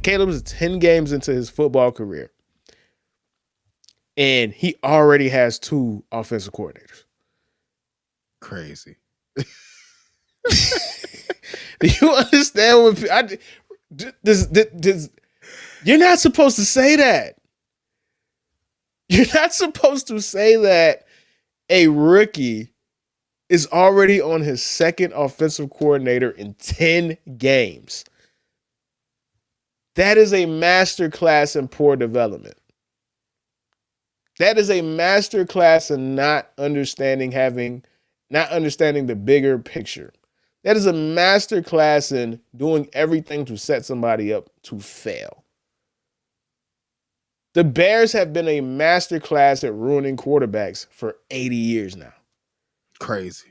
Caleb is 10 games into his football career, and he already has 2 offensive coordinators. Crazy. Do you understand what you're not supposed to say that. You're not supposed to say that a rookie is already on his second offensive coordinator in 10 games. That is a masterclass in poor development. That is a masterclass in not understanding the bigger picture. That is a masterclass in doing everything to set somebody up to fail. The Bears have been a masterclass at ruining quarterbacks for 80 years now. Crazy.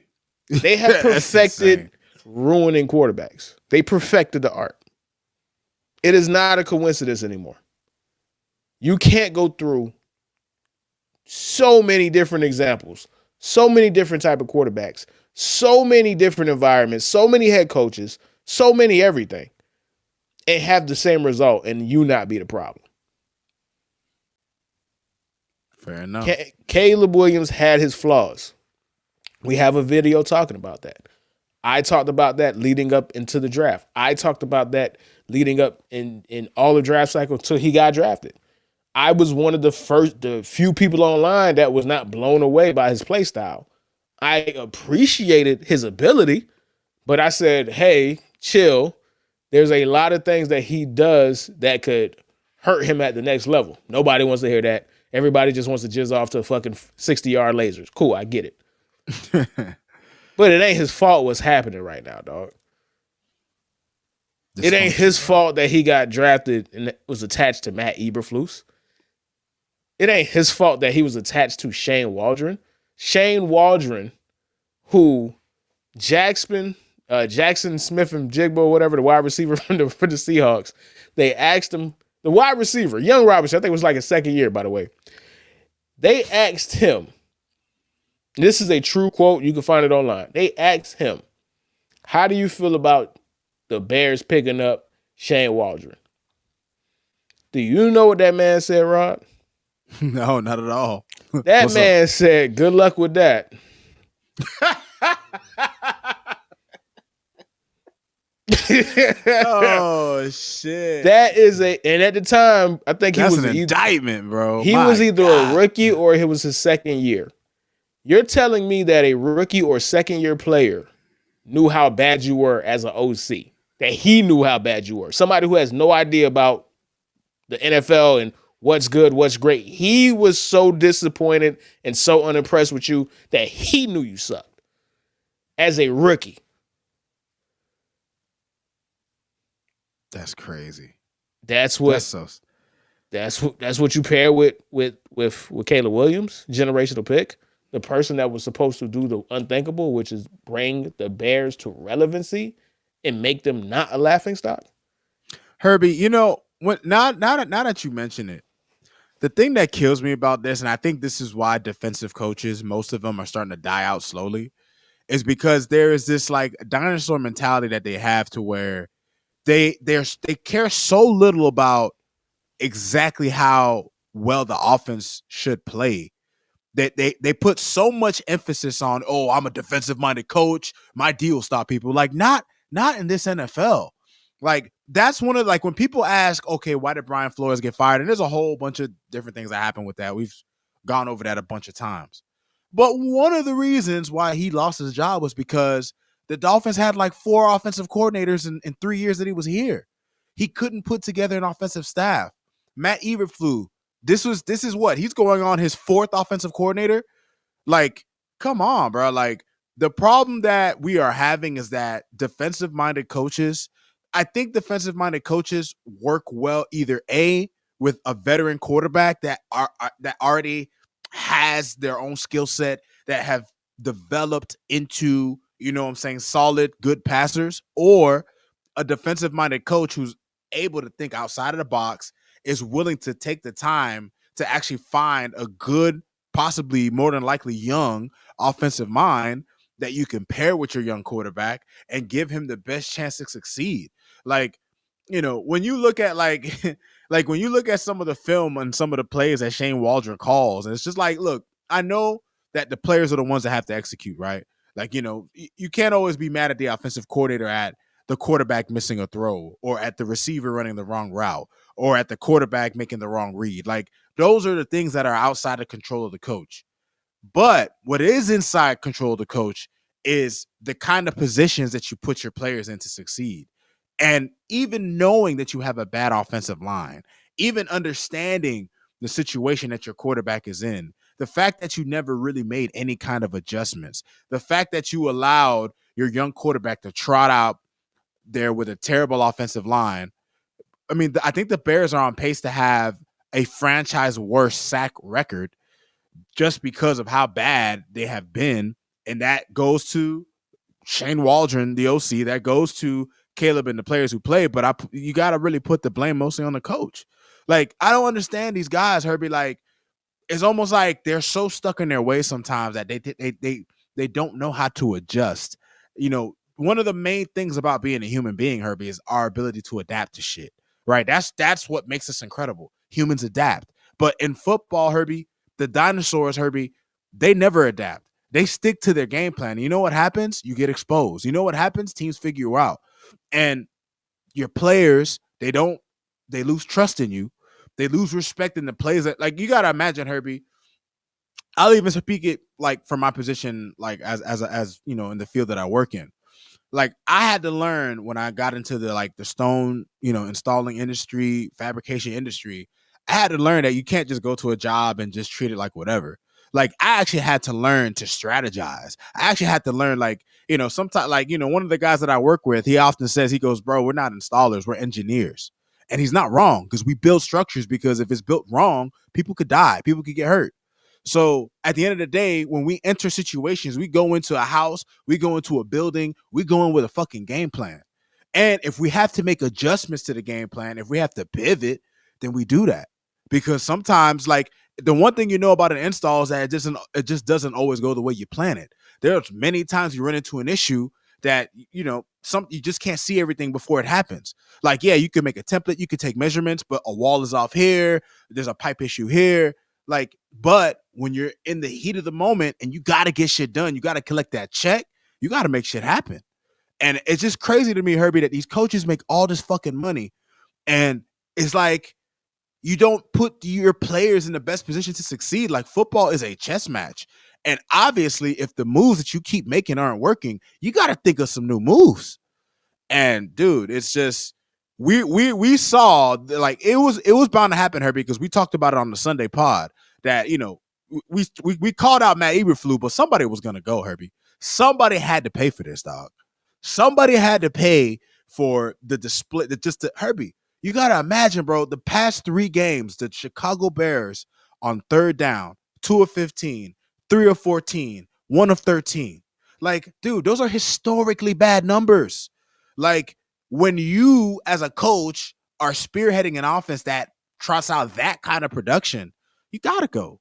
They have perfected ruining quarterbacks. They perfected the art. It is not a coincidence anymore. You can't go through so many different examples, so many different type of quarterbacks, so many different environments, so many head coaches, so many everything, and have the same result and you not be the problem. Fair enough. Caleb Williams had his flaws. We have a video talking about that. I talked about that leading up into the draft. I talked about that leading up in all the draft cycle until he got drafted. I was one of the few people online that was not blown away by his play style. I appreciated his ability, but I said, hey, chill. There's a lot of things that he does that could hurt him at the next level. Nobody wants to hear that. Everybody just wants to jizz off to fucking 60-yard lasers. Cool, I get it. But it ain't his fault what's happening right now, dog. It ain't his fault that he got drafted and was attached to Matt Eberflus. It ain't his fault that he was attached to Shane Waldron. Shane Waldron, who Jackson Smith and Jigbo, whatever, the wide receiver for the Seahawks, they asked him, the wide receiver, young Robinson, I think it was like a second year, by the way. They asked him, this is a true quote, you can find it online. They asked him, how do you feel about the Bears picking up Shane Waldron? Do you know what that man said, Rod? No, not at all. That man said, good luck with that. Oh, shit. That is and at the time, I think that's an indictment, bro. He was either a rookie or it was his second year. You're telling me that a rookie or second year player knew how bad you were as an OC, that he knew how bad you were. Somebody who has no idea about the NFL and what's good, what's great. He was so disappointed and so unimpressed with you that he knew you sucked as a rookie. That's crazy. That's what you pair with Caleb Williams, generational pick, the person that was supposed to do the unthinkable, which is bring the Bears to relevancy and make them not a laughingstock. Herbie, you know, now that you mention it, the thing that kills me about this, and I think this is why defensive coaches, most of them are starting to die out slowly, is because there is this like dinosaur mentality that they have to where they care so little about exactly how well the offense should play that they put so much emphasis on, oh, I'm a defensive minded coach, my D will stop people. Like not in this NFL. Like that's one of like when people ask, okay, why did Brian Flores get fired? And there's a whole bunch of different things that happen with that. We've gone over that a bunch of times. But one of the reasons why he lost his job was because the Dolphins had like 4 offensive coordinators in 3 years that he was here. He couldn't put together an offensive staff. Matt Eberflus, this is what? He's going on his 4th offensive coordinator? Like, come on, bro. Like, the problem that we are having is that defensive-minded coaches, I think defensive-minded coaches work well either A, with a veteran quarterback that already has their own skill set, that have developed into, you know what I'm saying, solid, good passers, or a defensive-minded coach who's able to think outside of the box, is willing to take the time to actually find a good, possibly more than likely young offensive mind that you can pair with your young quarterback and give him the best chance to succeed. Like, when you look at like like when you look at some of the film and some of the plays that Shane Waldron calls, and it's just like, look, I know that the players are the ones that have to execute, right? Like, you can't always be mad at the offensive coordinator at the quarterback missing a throw or at the receiver running the wrong route or at the quarterback making the wrong read. Like, those are the things that are outside the control of the coach. But what is inside control of the coach is the kind of positions that you put your players in to succeed. And even knowing that you have a bad offensive line, even understanding the situation that your quarterback is in, the fact that you never really made any kind of adjustments, the fact that you allowed your young quarterback to trot out there with a terrible offensive line. I mean, I think the Bears are on pace to have a franchise worst sack record just because of how bad they have been. And that goes to Shane Waldron, the OC, that goes to Caleb and the players who play. But you got to really put the blame mostly on the coach. Like, I don't understand these guys, Herbie. Like, it's almost like they're so stuck in their ways sometimes that they don't know how to adjust. One of the main things about being a human being, Herbie, is our ability to adapt to shit. Right? That's what makes us incredible. Humans adapt. But in football, Herbie, the dinosaurs, Herbie, they never adapt. They stick to their game plan. You know what happens? You get exposed. You know what happens? Teams figure you out. And your players, they lose trust in you. They lose respect in the plays that, like, you gotta imagine, Herbie. I'll even speak it like from my position, like as in the field that I work in. Like, I had to learn when I got into the stone, installing industry, fabrication industry. I had to learn that you can't just go to a job and just treat it like whatever. Like, I actually had to learn to strategize. I actually had to learn, like, sometimes, like, one of the guys that I work with, he often says, he goes, bro, we're not installers, we're engineers. And he's not wrong, because we build structures, because if it's built wrong, people could die, people could get hurt. So at the end of the day, when we enter situations, we go into a house, we go into a building, we go in with a fucking game plan. And if we have to make adjustments to the game plan, if we have to pivot, then we do that. Because sometimes, like, the one thing you know about an install is that it just doesn't always go the way you plan it. There's many times you run into an issue that you just can't see everything before it happens. Like, yeah, you can make a template, you can take measurements, but a wall is off here, there's a pipe issue here. Like, but when you're in the heat of the moment and you got to get shit done, you got to collect that check, you got to make shit happen. And it's just crazy to me, Herbie, that these coaches make all this fucking money. And it's like, you don't put your players in the best position to succeed. Like, football is a chess match. And obviously, if the moves that you keep making aren't working, you got to think of some new moves. And dude, it's just, we saw, like, it was bound to happen, Herbie, because we talked about it on the Sunday pod that we called out Matt Eberflus, but somebody was gonna go, Herbie. Somebody had to pay for this, dog. Somebody had to pay for the display. Herbie, you gotta imagine, bro. The past 3 games, the Chicago Bears on third down, 2 of 15, 3 of 14, 1 of 13. Like, dude, those are historically bad numbers. Like, when you as a coach are spearheading an offense that trots out that kind of production, you gotta go.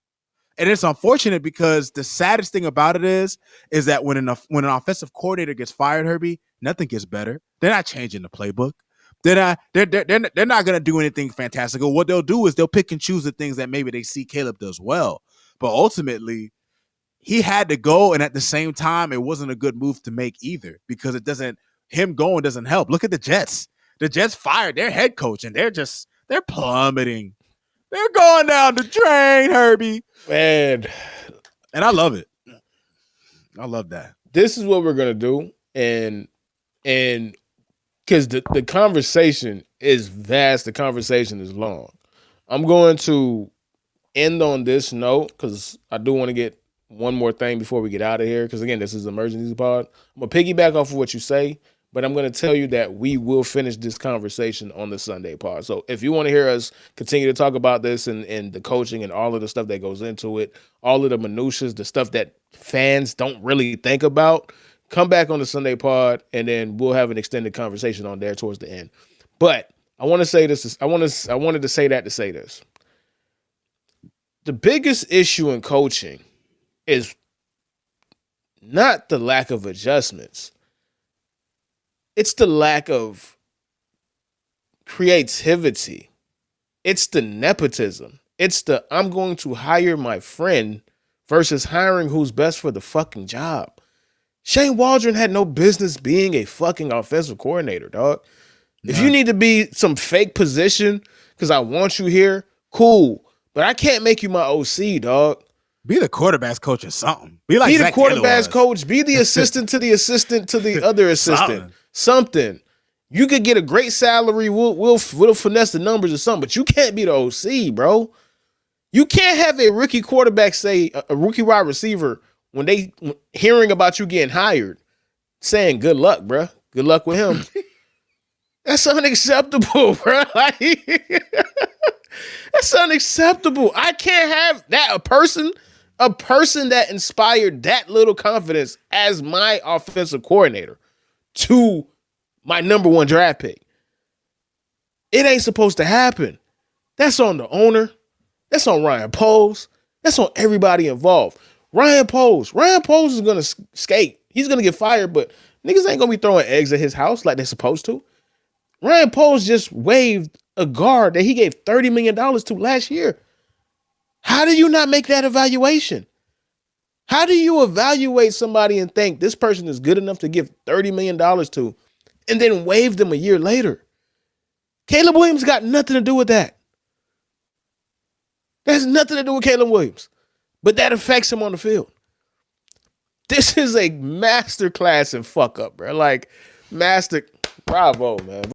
And it's unfortunate because the saddest thing about it is that when an offensive coordinator gets fired, Herbie, nothing gets better. They're not changing the playbook. They're not gonna do anything fantastical. What they'll do is they'll pick and choose the things that maybe they see Caleb does well. But ultimately, he had to go, and at the same time, it wasn't a good move to make either, because him going doesn't help. Look at the Jets. The Jets fired their head coach, and they're plummeting. They're going down the drain, Herbie. Man, And I love it. I love that. this is what we're gonna do, and because the conversation is vast, the conversation is long. I'm going to end on this note because I do want to get one more thing before we get out of here. Because again, this is emergency pod. I'm gonna piggyback off of what you say, but I'm gonna tell you that we will finish this conversation on the Sunday pod. So if you want to hear us continue to talk about this and the coaching and all of the stuff that goes into it, all of the minutiae, the stuff that fans don't really think about, come back on the Sunday pod, and then we'll have an extended conversation on there towards the end. But I want to say this. I wanted to say that to say this. The biggest issue in coaching is not the lack of adjustments. It's the lack of creativity. It's the nepotism. It's the I'm going to hire my friend versus hiring who's best for the fucking job. Shane Waldron had no business being a fucking offensive coordinator, dog. If you need to be some fake position because I want you here, cool. But I can't make you my OC, dog. Be the quarterback's coach or something. Be like the Zach quarterback's Taylor coach. Be the assistant to the other assistant. Something. Something. You could get a great salary. We'll finesse the numbers or something, but you can't be the OC, bro. You can't have a rookie quarterback say a rookie wide receiver when they hearing about you getting hired, saying good luck, bro. Good luck with him. That's unacceptable, bro. That's unacceptable. I can't have that. A person that inspired that little confidence as my offensive coordinator to my number one draft pick. It ain't supposed to happen. That's on the owner. That's on Ryan Poles. That's on everybody involved. Ryan Poles is going to skate. He's going to get fired, but niggas ain't going to be throwing eggs at his house like they're supposed to. Ryan Poles just waived a guard that he gave $30 million to last year. How do you not make that evaluation? How do you evaluate somebody and think this person is good enough to give $30 million to and then waive them a year later? Caleb Williams got nothing to do with that. That has nothing to do with Caleb Williams, but that affects him on the field. This is a masterclass in fuck up, bro. Like, bravo, man.